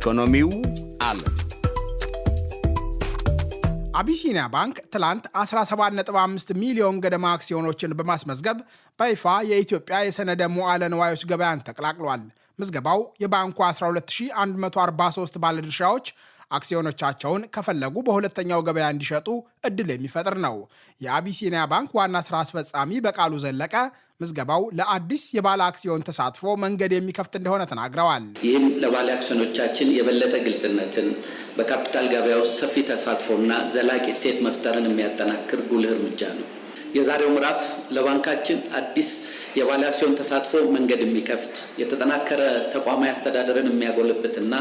ኢኮኖሚው አለ። አቢሲኒያ ባንክ ትላንት 17.5 ሚሊዮን ገደማ አክሲዮኖችን በማስመዝገብ በይፋ የኢትዮጵያ የሰነደ ሙዓለ ንዋዮች ገበያን ተቀላቅሏል። ምዝገባው የባንኩ 12143 ባለድርሻዎች አክሲዮኖቻቸውን ከፈለጉ በሁለተኛው ገበያ እንዲሸጡ እድል የሚፈጥር ነው። የአቢሲኒያ ባንክ ዋና ስራ አስፈጻሚ በቃሉ ዘለቀ ምዝገባው ለአዲስ የባለ አክሲዮን ተሳትፎ መንገድ የሚከፍት እንደሆነ ተናግረዋል። ይህም ለባለ አክሲዮኖቻችን የበለጠ ግልጽነትን፣ በካፒታል ገበያ ውስጥ ሰፊ ተሳትፎና ዘላቂ እሴት መፍጠርን የሚያጠናክር ጉልህ እርምጃ ነው። የዛሬው ምዕራፍ ለባንካችን አዲስ የባለ አክሲዮን ተሳትፎ መንገድ የሚከፍት የተጠናከረ ተቋማዊ አስተዳደርን የሚያጎለብትና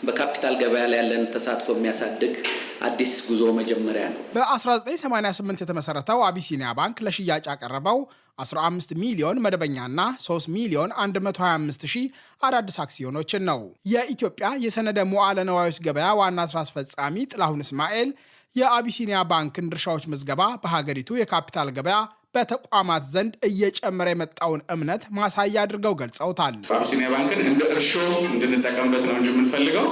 በካፒታል ገበያ ላይ ያለን ተሳትፎ የሚያሳድግ አዲስ ጉዞ መጀመሪያ ነው። በ1988 የተመሰረተው አቢሲኒያ ባንክ ለሽያጭ ያቀረበው 15 ሚሊዮን መደበኛና 3 ሚሊዮን 125 ሺህ አዳዲስ አክሲዮኖችን ነው። የኢትዮጵያ የሰነደ ሙዓለ ንዋዮች ገበያ ዋና ስራ አስፈጻሚ ጥላሁን እስማኤል የአቢሲኒያ ባንክን ድርሻዎች ምዝገባ በሀገሪቱ የካፒታል ገበያ በተቋማት ዘንድ እየጨመረ የመጣውን እምነት ማሳያ አድርገው ገልጸውታል። አቢሲኒያ ባንክን እንደ እርሾ እንድንጠቀምበት ነው እንጂ የምንፈልገው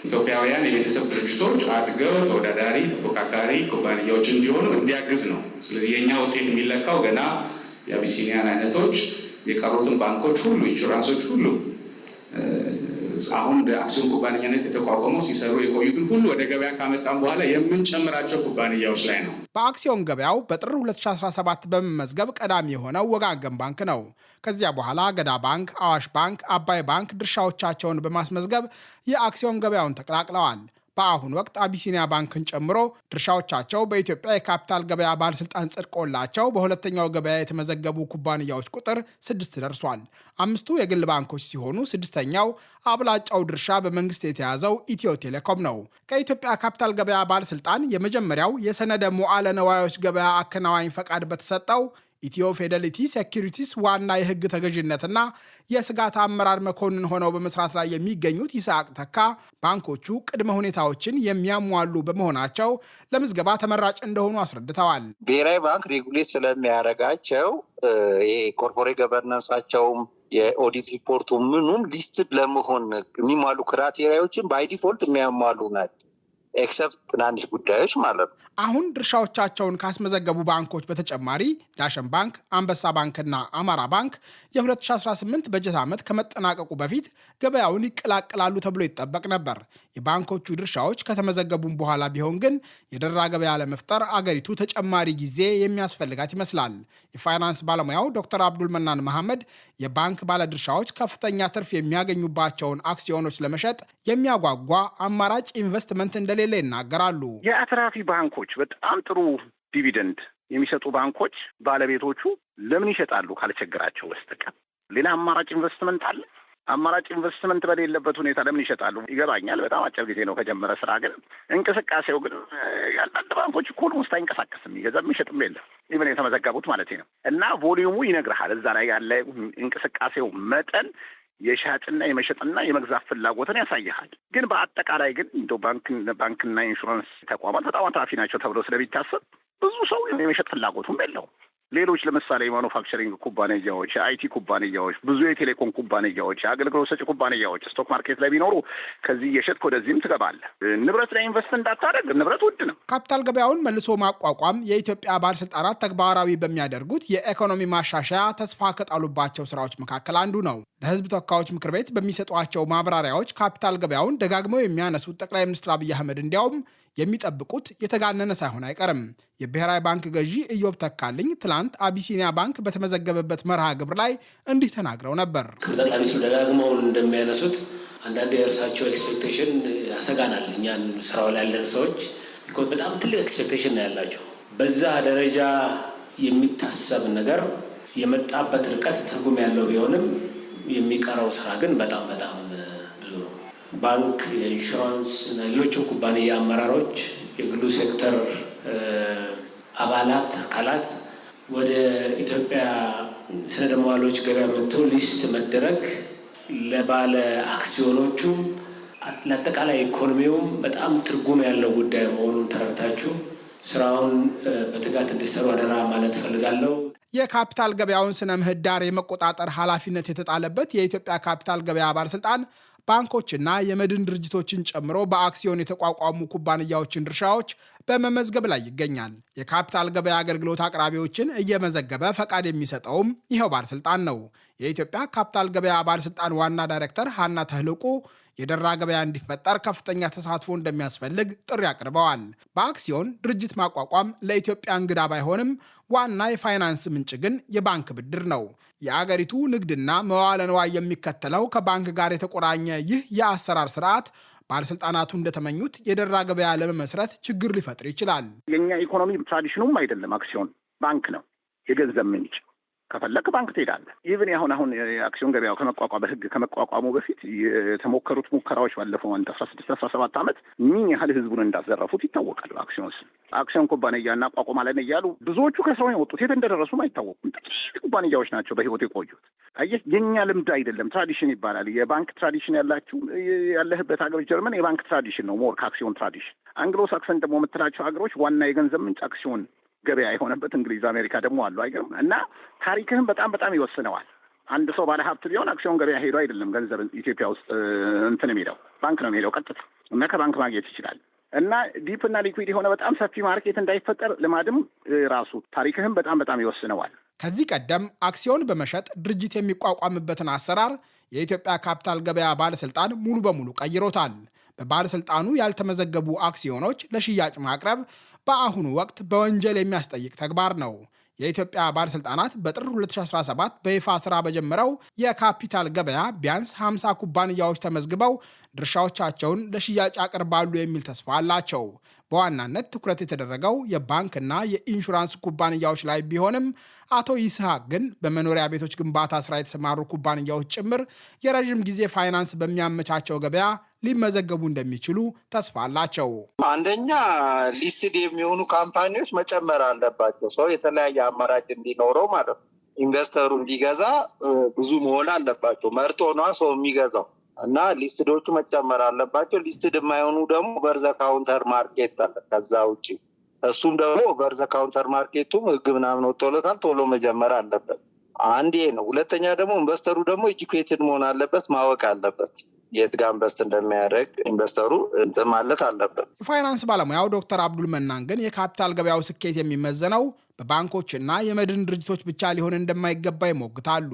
ኢትዮጵያውያን የቤተሰብ ድርጅቶች አድገው ተወዳዳሪ ተፎካካሪ ኩባንያዎች እንዲሆኑ እንዲያግዝ ነው። ስለዚህ የእኛ ውጤት የሚለካው ገና የአቢሲኒያን አይነቶች የቀሩትን ባንኮች ሁሉ ኢንሹራንሶች ሁሉ አሁን በአክሲዮን ኩባንያነት የተቋቋመው ሲሰሩ የቆዩትን ሁሉ ወደ ገበያ ካመጣን በኋላ የምንጨምራቸው ኩባንያዎች ላይ ነው። በአክሲዮን ገበያው በጥር 2017 በመመዝገብ ቀዳሚ የሆነው ወጋገን ባንክ ነው። ከዚያ በኋላ ገዳ ባንክ፣ አዋሽ ባንክ፣ አባይ ባንክ ድርሻዎቻቸውን በማስመዝገብ የአክሲዮን ገበያውን ተቀላቅለዋል። በአሁኑ ወቅት አቢሲኒያ ባንክን ጨምሮ ድርሻዎቻቸው በኢትዮጵያ የካፒታል ገበያ ባለስልጣን ጽድቆላቸው በሁለተኛው ገበያ የተመዘገቡ ኩባንያዎች ቁጥር 6 ደርሷል። 5ቱ የግል ባንኮች ሲሆኑ 6ኛው አብላጫው ድርሻ በመንግስት የተያዘው ኢትዮ ቴሌኮም ነው። ከኢትዮጵያ ካፒታል ገበያ ባለስልጣን የመጀመሪያው የሰነደ ሙዓለ ንዋዮች ገበያ አከናዋኝ ፈቃድ በተሰጠው ኢትዮ ፊደሊቲ ሴኩሪቲስ ዋና የህግ ተገዥነትና የስጋት አመራር መኮንን ሆነው በመስራት ላይ የሚገኙት ይስሐቅ ተካ ባንኮቹ ቅድመ ሁኔታዎችን የሚያሟሉ በመሆናቸው ለምዝገባ ተመራጭ እንደሆኑ አስረድተዋል። ብሔራዊ ባንክ ሬጉሌት ስለሚያደርጋቸው የኮርፖሬት ገቨርናንሳቸውም የኦዲት ሪፖርቱ ምኑም ሊስትድ ለመሆን የሚሟሉ ክራይቴሪያዎችን ባይ ዲፎልት የሚያሟሉ ናቸው። ኤክሰፕት ትናንሽ ጉዳዮች ማለት ነው። አሁን ድርሻዎቻቸውን ካስመዘገቡ ባንኮች በተጨማሪ ዳሸን ባንክ፣ አንበሳ ባንክና አማራ ባንክ የ2018 በጀት ዓመት ከመጠናቀቁ በፊት ገበያውን ይቀላቀላሉ ተብሎ ይጠበቅ ነበር። የባንኮቹ ድርሻዎች ከተመዘገቡም በኋላ ቢሆን ግን የደራ ገበያ ለመፍጠር አገሪቱ ተጨማሪ ጊዜ የሚያስፈልጋት ይመስላል። የፋይናንስ ባለሙያው ዶክተር አብዱል መናን መሐመድ የባንክ ባለድርሻዎች ከፍተኛ ትርፍ የሚያገኙባቸውን አክሲዮኖች ለመሸጥ የሚያጓጓ አማራጭ ኢንቨስትመንት እንደሌለ ይናገራሉ። የአትራፊ ባንኮች በጣም ጥሩ ዲቪደንድ የሚሰጡ ባንኮች ባለቤቶቹ ለምን ይሸጣሉ ካልቸገራቸው በስተቀር? ሌላ አማራጭ ኢንቨስትመንት አለ? አማራጭ ኢንቨስትመንት በሌለበት ሁኔታ ለምን ይሸጣሉ? ይገባኛል። በጣም አጭር ጊዜ ነው ከጀመረ ስራ። ግን እንቅስቃሴው ግን ያንዳንድ ባንኮች እኮ ኦልሞስት አይንቀሳቀስም። የሚገዛም የሚሸጥም የለም። ኢቨን የተመዘገቡት ማለት ነው። እና ቮሊዩሙ ይነግርሃል። እዛ ላይ ያለ እንቅስቃሴው መጠን የሻጭና የመሸጥና የመግዛት ፍላጎትን ያሳይሃል። ግን በአጠቃላይ ግን እንደው ባንክና ኢንሹራንስ ተቋማት በጣም አትራፊ ናቸው ተብሎ ስለሚታሰብ ብዙ ሰው የመሸጥ ፍላጎቱም የለውም። ሌሎች ለምሳሌ የማኑፋክቸሪንግ ኩባንያዎች፣ የአይቲ ኩባንያዎች፣ ብዙ የቴሌኮም ኩባንያዎች፣ የአገልግሎት ሰጪ ኩባንያዎች ስቶክ ማርኬት ላይ ቢኖሩ ከዚህ እየሸጥክ ወደዚህም ትገባለህ። ንብረት ላይ ኢንቨስት እንዳታደርግ፣ ንብረት ውድ ነው። ካፒታል ገበያውን መልሶ ማቋቋም የኢትዮጵያ ባለስልጣናት ተግባራዊ በሚያደርጉት የኢኮኖሚ ማሻሻያ ተስፋ ከጣሉባቸው ስራዎች መካከል አንዱ ነው። ለሕዝብ ተወካዮች ምክር ቤት በሚሰጧቸው ማብራሪያዎች ካፒታል ገበያውን ደጋግመው የሚያነሱት ጠቅላይ ሚኒስትር አብይ አህመድ እንዲያውም የሚጠብቁት የተጋነነ ሳይሆን አይቀርም። የብሔራዊ ባንክ ገዢ ኢዮብ ተካልኝ ትላንት አቢሲኒያ ባንክ በተመዘገበበት መርሃ ግብር ላይ እንዲህ ተናግረው ነበር። ጠቅላይ ሚኒስትሩ ደጋግመው እንደሚያነሱት አንዳንድ የእርሳቸው ኤክስፔክቴሽን ያሰጋናል። እኛን ስራው ላይ ያለን ሰዎች በጣም ትልቅ ኤክስፔክቴሽን ነው ያላቸው። በዛ ደረጃ የሚታሰብ ነገር የመጣበት ርቀት ትርጉም ያለው ቢሆንም የሚቀረው ስራ ግን በጣም ብዙ ነው። ባንክ፣ የኢንሹራንስ እና ሌሎችም ኩባንያ አመራሮች፣ የግሉ ሴክተር አካላት ወደ ኢትዮጵያ ሰነደ ሙዓሎች ገበያ መጥተው ሊስት መደረግ ለባለ አክሲዮኖቹም ለአጠቃላይ ኢኮኖሚውም በጣም ትርጉም ያለው ጉዳይ መሆኑን ተረድታችሁ ስራውን በትጋት እንዲሰሩ አደራ ማለት ፈልጋለሁ። የካፒታል ገበያውን ስነ ምህዳር የመቆጣጠር ኃላፊነት የተጣለበት የኢትዮጵያ ካፒታል ገበያ ባለስልጣን ባንኮችና የመድን ድርጅቶችን ጨምሮ በአክሲዮን የተቋቋሙ ኩባንያዎችን ድርሻዎች በመመዝገብ ላይ ይገኛል። የካፒታል ገበያ አገልግሎት አቅራቢዎችን እየመዘገበ ፈቃድ የሚሰጠውም ይኸው ባለስልጣን ነው። የኢትዮጵያ ካፒታል ገበያ ባለስልጣን ዋና ዳይሬክተር ሀና ተህልቁ የደራ ገበያ እንዲፈጠር ከፍተኛ ተሳትፎ እንደሚያስፈልግ ጥሪ አቅርበዋል። በአክሲዮን ድርጅት ማቋቋም ለኢትዮጵያ እንግዳ ባይሆንም ዋና የፋይናንስ ምንጭ ግን የባንክ ብድር ነው። የአገሪቱ ንግድና መዋዕለ ንዋይ የሚከተለው ከባንክ ጋር የተቆራኘ ይህ የአሰራር ስርዓት ባለስልጣናቱ እንደተመኙት የደራ ገበያ ለመመስረት ችግር ሊፈጥር ይችላል። የኛ ኢኮኖሚ ትራዲሽኑም አይደለም። አክሲዮን ባንክ ነው፣ የገንዘብ ምንጭ። ከፈለክ ባንክ ትሄዳለህ። ኢቭን አሁን የአክሲዮን ገበያው በህግ ከመቋቋሙ በፊት የተሞከሩት ሙከራዎች ባለፈው 16-17 ዓመት ምን ያህል ህዝቡን እንዳዘረፉት ይታወቃል። አክሲዮን ኩባንያ እናቋቁማለን እያሉ ብዙዎቹ ከስራው የወጡት የት እንደደረሱም አይታወቁም። ጥቂት ኩባንያዎች ናቸው በህይወት የቆዩት። አየህ፣ የኛ ልምድ አይደለም፣ ትራዲሽን ይባላል። የባንክ ትራዲሽን ያለህበት ሀገር ጀርመን የባንክ ትራዲሽን ነው ሞር ከአክሲዮን ትራዲሽን። አንግሎ ሳክሰን ደግሞ የምትላቸው ሀገሮች ዋና የገንዘብ ምንጭ አክሲዮን ገበያ የሆነበት እንግሊዝ፣ አሜሪካ ደግሞ አሉ። አይገርም? እና ታሪክህም በጣም ይወስነዋል። አንድ ሰው ባለ ሀብት ቢሆን አክሲዮን ገበያ ሄዶ አይደለም ገንዘብ ኢትዮጵያ ውስጥ የሚሄደው ባንክ ነው የሚሄደው ቀጥታ፣ እና ከባንክ ማግኘት ይችላል። እና ዲፕ እና ሊኩዊድ የሆነ በጣም ሰፊ ማርኬት እንዳይፈጠር ልማድም ራሱ ታሪክህም በጣም ይወስነዋል። ከዚህ ቀደም አክሲዮን በመሸጥ ድርጅት የሚቋቋምበትን አሰራር የኢትዮጵያ ካፒታል ገበያ ባለስልጣን ሙሉ በሙሉ ቀይሮታል። በባለስልጣኑ ያልተመዘገቡ አክሲዮኖች ለሽያጭ ማቅረብ በአሁኑ ወቅት በወንጀል የሚያስጠይቅ ተግባር ነው። የኢትዮጵያ ባለስልጣናት በጥር 2017 በይፋ ስራ በጀመረው የካፒታል ገበያ ቢያንስ 50 ኩባንያዎች ተመዝግበው ድርሻዎቻቸውን ለሽያጭ ያቀርባሉ የሚል ተስፋ አላቸው። በዋናነት ትኩረት የተደረገው የባንክና የኢንሹራንስ ኩባንያዎች ላይ ቢሆንም አቶ ይስሐቅ ግን በመኖሪያ ቤቶች ግንባታ ስራ የተሰማሩ ኩባንያዎች ጭምር የረዥም ጊዜ ፋይናንስ በሚያመቻቸው ገበያ ሊመዘገቡ እንደሚችሉ ተስፋ አላቸው። አንደኛ ሊስትድ የሚሆኑ ካምፓኒዎች መጨመር አለባቸው። ሰው የተለያየ አማራጭ እንዲኖረው ማለት ነው። ኢንቨስተሩ እንዲገዛ ብዙ መሆን አለባቸው። መርጦ ነዋ ሰው የሚገዛው እና ሊስትዶቹ መጨመር አለባቸው። ሊስትድ የማይሆኑ ደግሞ በርዘ ካውንተር ማርኬት አለ። ከዛ ውጭ እሱም ደግሞ በርዘ ካውንተር ማርኬቱም ህግ ምናምን ወጥቶለታል። ቶሎ መጀመር አለበት። አንዴ ነው። ሁለተኛ ደግሞ ኢንቨስተሩ ደግሞ ኤጁኬትድ መሆን አለበት፣ ማወቅ አለበት የት ጋር ኢንቨስት እንደሚያደርግ ኢንቨስተሩ እንትን ማለት አለበት። የፋይናንስ ባለሙያው ዶክተር አብዱል መናን ግን የካፒታል ገበያው ስኬት የሚመዘነው በባንኮችና የመድን ድርጅቶች ብቻ ሊሆን እንደማይገባ ይሞግታሉ።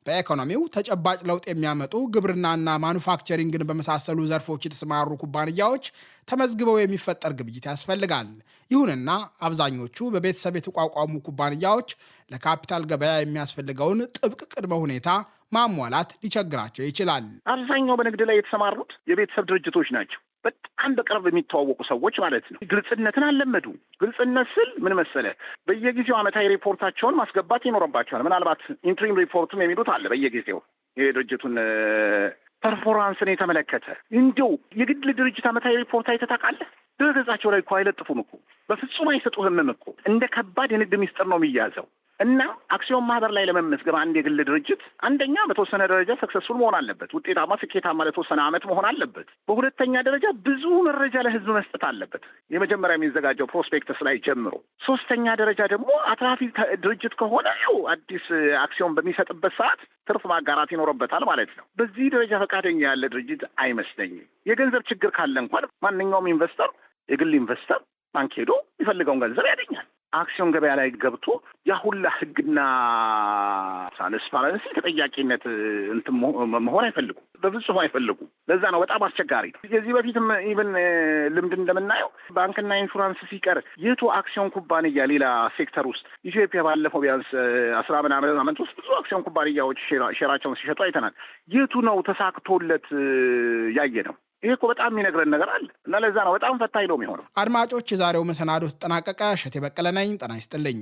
በኢኮኖሚው ተጨባጭ ለውጥ የሚያመጡ ግብርናና ማኑፋክቸሪንግን በመሳሰሉ ዘርፎች የተሰማሩ ኩባንያዎች ተመዝግበው የሚፈጠር ግብይት ያስፈልጋል። ይሁንና አብዛኞቹ በቤተሰብ የተቋቋሙ ኩባንያዎች ለካፒታል ገበያ የሚያስፈልገውን ጥብቅ ቅድመ ሁኔታ ማሟላት ሊቸግራቸው ይችላል። አብዛኛው በንግድ ላይ የተሰማሩት የቤተሰብ ድርጅቶች ናቸው። በጣም በቅርብ የሚተዋወቁ ሰዎች ማለት ነው። ግልጽነትን አልለመዱ። ግልጽነት ስል ምን መሰለ፣ በየጊዜው ዓመታዊ ሪፖርታቸውን ማስገባት ይኖርባቸዋል። ምናልባት ኢንትሪም ሪፖርትም የሚሉት አለ በየጊዜው የድርጅቱን ፐርፎርማንስን የተመለከተ። እንዲው የግል ድርጅት ዓመታዊ ሪፖርት አይተህ ታውቃለህ? ድረገጻቸው ላይ እኮ አይለጥፉም እኮ፣ በፍጹም አይሰጡህም እኮ። እንደ ከባድ የንግድ ሚስጥር ነው የሚያዘው። እና አክሲዮን ማህበር ላይ ለመመዝገብ አንድ የግል ድርጅት አንደኛ በተወሰነ ደረጃ ሰክሰስፉል መሆን አለበት፣ ውጤታማ ስኬታማ ለተወሰነ ዓመት መሆን አለበት። በሁለተኛ ደረጃ ብዙ መረጃ ለህዝብ መስጠት አለበት፣ የመጀመሪያ የሚዘጋጀው ፕሮስፔክተስ ላይ ጀምሮ። ሶስተኛ ደረጃ ደግሞ አትራፊ ድርጅት ከሆነ ያው አዲስ አክሲዮን በሚሰጥበት ሰዓት ትርፍ ማጋራት ይኖርበታል ማለት ነው። በዚህ ደረጃ ፈቃደኛ ያለ ድርጅት አይመስለኝም። የገንዘብ ችግር ካለ እንኳን ማንኛውም ኢንቨስተር፣ የግል ኢንቨስተር ባንክ ሄዶ የሚፈልገውን ገንዘብ ያገኛል። አክሲዮን ገበያ ላይ ገብቶ ያሁላ ህግና ትራንስፓረንሲ ተጠያቂነት እንትን መሆን አይፈልጉም፣ በፍጹም አይፈልጉም። ለዛ ነው በጣም አስቸጋሪ ነው። የዚህ በፊትም ኢቭን ልምድ እንደምናየው ባንክና ኢንሹራንስ ሲቀር የቱ አክሲዮን ኩባንያ ሌላ ሴክተር ውስጥ ኢትዮጵያ ባለፈው ቢያንስ 10 ምናምን ዓመት ውስጥ ብዙ አክሲዮን ኩባንያዎች ሼራቸውን ሲሸጡ አይተናል። የቱ ነው ተሳክቶለት ያየ ነው? ይሄ እኮ በጣም የሚነግረን ነገር አለ እና ለዛ ነው በጣም ፈታኝ ነው የሚሆነው። አድማጮች፣ የዛሬው መሰናዶ ተጠናቀቀ። እሸቴ በቀለ ነኝ። ጤና ይስጥልኝ።